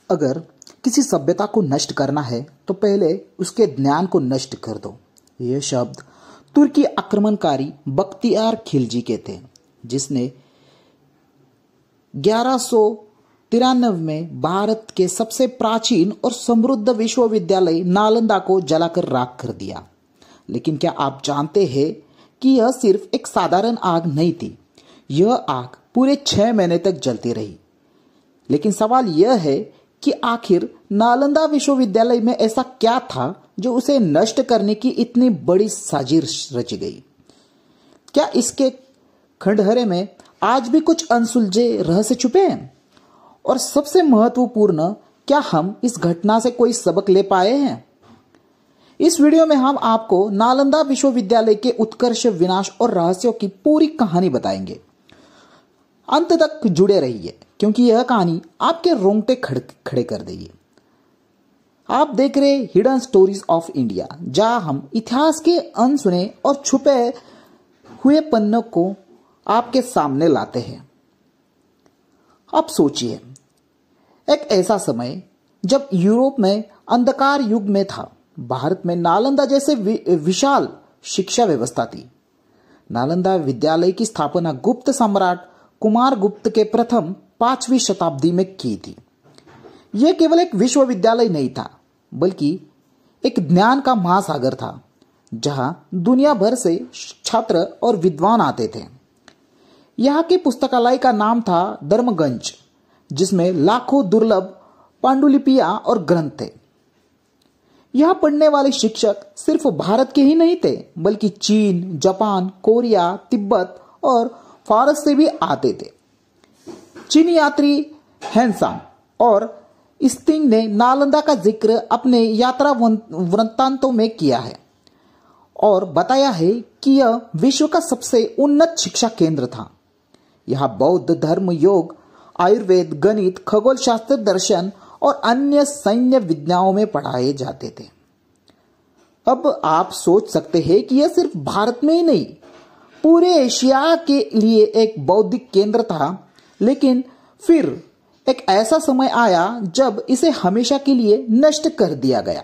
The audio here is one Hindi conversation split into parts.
अगर किसी सभ्यता को नष्ट करना है तो पहले उसके ज्ञान को नष्ट कर दो। यह शब्द तुर्की आक्रमणकारी बख्तियार खिलजी के थे, जिसने 1193 में भारत के सबसे प्राचीन और समृद्ध विश्वविद्यालय नालंदा को जलाकर राख कर दिया। लेकिन क्या आप जानते हैं कि यह सिर्फ एक साधारण आग नहीं थी, यह आग पूरे 6 महीने तक जलती रही। लेकिन सवाल यह है कि आखिर नालंदा विश्वविद्यालय में ऐसा क्या था जो उसे नष्ट करने की इतनी बड़ी साजिश रची गई? क्या इसके खंडहरे में आज भी कुछ अनसुलझे रहस्य छुपे हैं? और सबसे महत्वपूर्ण, क्या हम इस घटना से कोई सबक ले पाए हैं? इस वीडियो में हम आपको नालंदा विश्वविद्यालय के उत्कर्ष, विनाश और रहस्यों की पूरी कहानी बताएंगे। अंत तक जुड़े रहिए, क्योंकि यह कहानी आपके रोंगटे खड़े कर देगी। आप देख रहे हिडन स्टोरीज ऑफ इंडिया, जहां हम इतिहास के अनसुने और छुपे हुए पन्नों को आपके सामने लाते हैं। अब सोचिए, एक ऐसा समय जब यूरोप में अंधकार युग में था, भारत में नालंदा जैसे विशाल शिक्षा व्यवस्था थी। नालंदा विद्यालय की स्थापना गुप्त सम्राट कुमार गुप्त के प्रथम 5वीं शताब्दी में की थी। यह केवल एक विश्वविद्यालय नहीं था, बल्कि एक ज्ञान का महासागर था, जहां दुनिया भर से छात्र और विद्वान आते थे। यहाँ के पुस्तकालय का नाम था धर्मगंज, जिसमें लाखों दुर्लभ पांडुलिपियां और ग्रंथ थे। यहां पढ़ने वाले शिक्षक सिर्फ भारत के ही नहीं थे, बल्कि चीन, जापान, कोरिया, तिब्बत और फारस से भी आते थे। चीनी यात्री हैंसान और स्टिंग ने नालंदा का जिक्र अपने यात्रा वृत्तांतों में किया है और बताया है कि यह विश्व का सबसे उन्नत शिक्षा केंद्र था। यहां बौद्ध धर्म, योग, आयुर्वेद, गणित, खगोल शास्त्र, दर्शन और अन्य सैन्य विद्याओं में पढ़ाए जाते थे। अब आप सोच सकते हैं कि यह सिर्फ भारत में ही नहीं, पूरे एशिया के लिए एक बौद्धिक केंद्र था। लेकिन फिर एक ऐसा समय आया जब इसे हमेशा के लिए नष्ट कर दिया गया।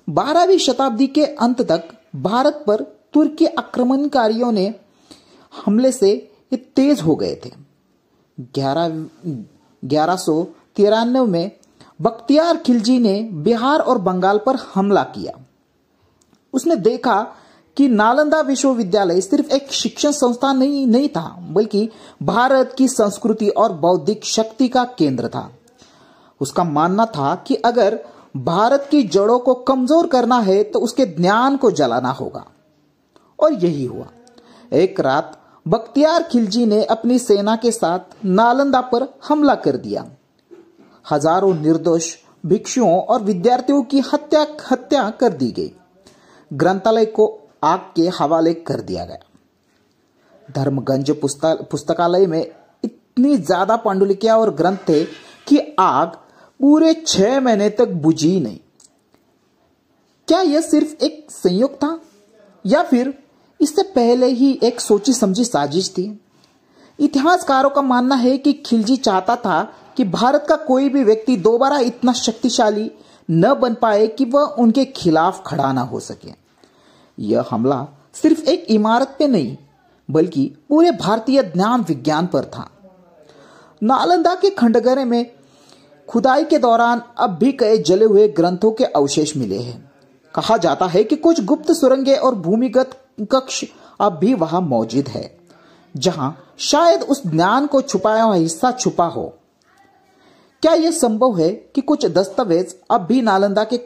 12वीं शताब्दी के अंत तक भारत पर तुर्की आक्रमणकारियों ने हमले से ये तेज हो गए थे। 1193 में बख्तियार खिलजी ने बिहार और बंगाल पर हमला किया। उसने देखा कि नालंदा विश्वविद्यालय सिर्फ एक शिक्षण संस्थान नहीं था, बल्कि भारत की संस्कृति और बौद्धिक शक्ति का केंद्र था। उसका मानना था कि अगर भारत की जड़ों को कमजोर करना है तो उसके ज्ञान को जलाना होगा। और यही हुआ। एक रात बख्तियार खिलजी ने अपनी सेना के साथ नालंदा पर हमला कर दिया। हजारों निर्दोष भिक्षुओं और विद्यार्थियों की हत्या कर दी गई। ग्रंथालय को आग के हवाले कर दिया गया। धर्मगंज पुस्तकालय में इतनी ज्यादा पांडुलिपियां और ग्रंथ थे कि आग पूरे 6 महीने तक बुझी नहीं। क्या यह सिर्फ एक संयोग था, या फिर इससे पहले ही एक सोची समझी साजिश थी? इतिहासकारों का मानना है कि खिलजी चाहता था कि भारत का कोई भी व्यक्ति दोबारा इतना शक्तिशाली न बन पाए कि वह उनके खिलाफ खड़ा ना हो सके। यह हमला सिर्फ एक इमारत पे नहीं, बल्कि पूरे भारतीय ज्ञान विज्ञान पर था। नालंदा के खंडहरे में खुदाई के दौरान अब भी कई जले हुए ग्रंथों के अवशेष मिले हैं। कहा जाता है कि कुछ गुप्त सुरंगें और भूमिगत कक्ष अब भी वहां मौजूद है, जहां शायद उस ज्ञान को छुपाया हुआ हिस्सा छुपा हो। क्या यह संभव है कि कुछ दस्तावेज अब भी नालंदा के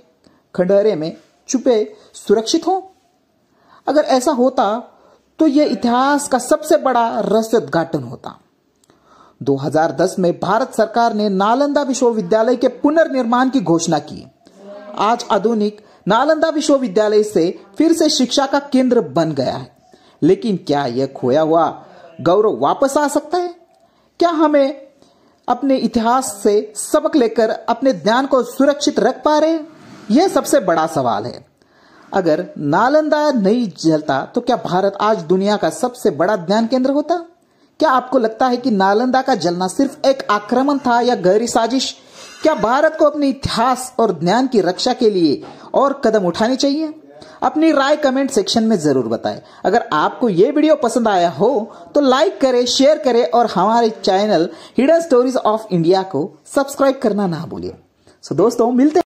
खंडहरे में छुपे सुरक्षित हों? अगर ऐसा होता तो यह इतिहास का सबसे बड़ा रहस्योद्घाटन होता। 2010 में भारत सरकार ने नालंदा विश्वविद्यालय के पुनर्निर्माण की घोषणा की। आज आधुनिक नालंदा विश्वविद्यालय से फिर से शिक्षा का केंद्र बन गया है। लेकिन क्या यह खोया हुआ गौरव वापस आ सकता है? क्या हमें अपने इतिहास से सबक लेकर अपने ज्ञान को सुरक्षित रख पा रहे हैं? यह सबसे बड़ा सवाल है। अगर नालंदा नहीं जलता तो क्या भारत आज दुनिया का सबसे बड़ा ज्ञान केंद्र होता? क्या आपको लगता है कि नालंदा का जलना सिर्फ एक आक्रमण था या गहरी साजिश? क्या भारत को अपने इतिहास और ज्ञान की रक्षा के लिए और कदम उठाने चाहिए? अपनी राय कमेंट सेक्शन में जरूर बताएं। अगर आपको यह वीडियो पसंद आया हो तो लाइक करें, शेयर करें और हमारे channel hidden stories of India को सब्सक्राइब करना ना भूलिए। दोस्तों मिलते हैं।